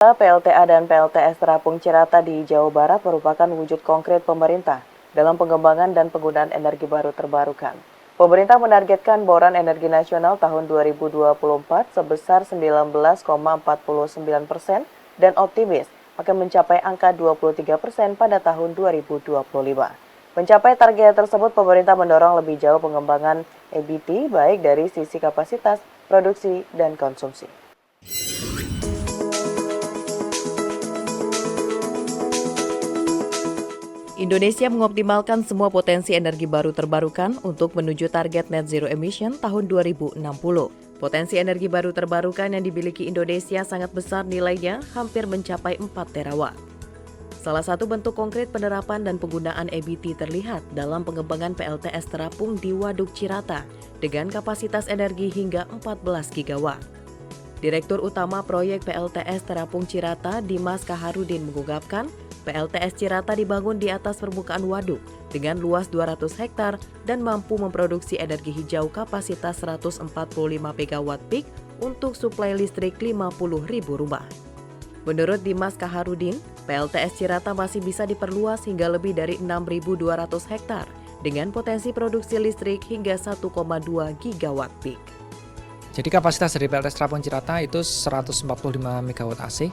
PLTA dan PLTS Terapung Cirata di Jawa Barat merupakan wujud konkret pemerintah dalam pengembangan dan penggunaan energi baru terbarukan. Pemerintah menargetkan boran energi nasional tahun 2024 sebesar 19,49% dan optimis akan mencapai angka 23% pada tahun 2025. Mencapai target tersebut, pemerintah mendorong lebih jauh pengembangan EBT baik dari sisi kapasitas, produksi, dan konsumsi. Indonesia mengoptimalkan semua potensi energi baru terbarukan untuk menuju target net zero emission tahun 2060. Potensi energi baru terbarukan yang dimiliki Indonesia sangat besar nilainya, hampir mencapai 4 terawatt. Salah satu bentuk konkret penerapan dan penggunaan EBT terlihat dalam pengembangan PLTS terapung di Waduk Cirata dengan kapasitas energi hingga 14 gigawatt. Direktur Utama Proyek PLTS Terapung Cirata, Dimas Kaharudin mengungkapkan, PLTS Cirata dibangun di atas permukaan waduk dengan luas 200 hektar dan mampu memproduksi energi hijau kapasitas 145 megawatt peak untuk suplai listrik 50.000 rumah. Menurut Dimas Kaharudin, PLTS Cirata masih bisa diperluas hingga lebih dari 6.200 hektar dengan potensi produksi listrik hingga 1,2 gigawatt peak. Jadi kapasitas dari PLTS Terapung Cirata itu 145 MW AC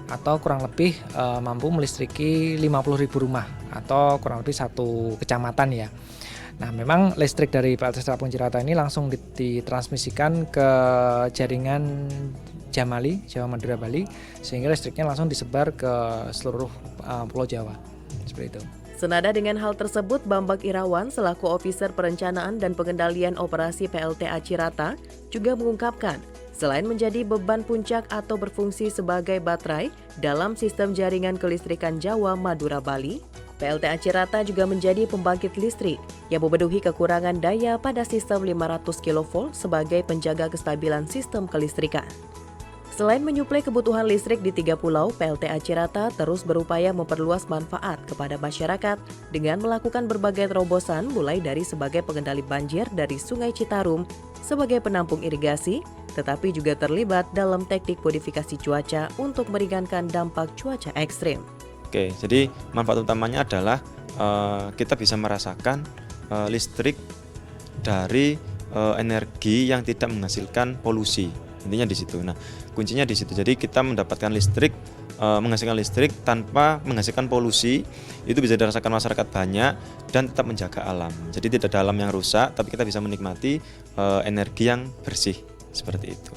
atau kurang lebih mampu melistriki 50.000 rumah atau kurang lebih satu kecamatan ya. Nah, memang listrik dari PLTS Terapung Cirata ini langsung ditransmisikan ke jaringan Jamali, Jawa Madura Bali, sehingga listriknya langsung disebar ke seluruh Pulau Jawa. Seperti itu. Senada dengan hal tersebut, Bambang Irawan selaku Ofiser Perencanaan dan Pengendalian Operasi PLTA Cirata juga mengungkapkan, selain menjadi beban puncak atau berfungsi sebagai baterai dalam sistem jaringan kelistrikan Jawa Madura Bali, PLTA Cirata juga menjadi pembangkit listrik yang memenuhi kekurangan daya pada sistem 500 kV sebagai penjaga kestabilan sistem kelistrikan. Selain menyuplai kebutuhan listrik di 3 pulau, PLTA Cirata terus berupaya memperluas manfaat kepada masyarakat dengan melakukan berbagai terobosan mulai dari sebagai pengendali banjir dari Sungai Citarum, sebagai penampung irigasi, tetapi juga terlibat dalam teknik modifikasi cuaca untuk meringankan dampak cuaca ekstrim. Oke, jadi manfaat utamanya adalah kita bisa merasakan listrik dari energi yang tidak menghasilkan polusi. Intinya di situ. Nah, kuncinya di situ. Jadi kita mendapatkan listrik, menghasilkan listrik tanpa menghasilkan polusi, itu bisa dirasakan masyarakat banyak dan tetap menjaga alam. Jadi tidak ada alam yang rusak, tapi kita bisa menikmati energi yang bersih seperti itu.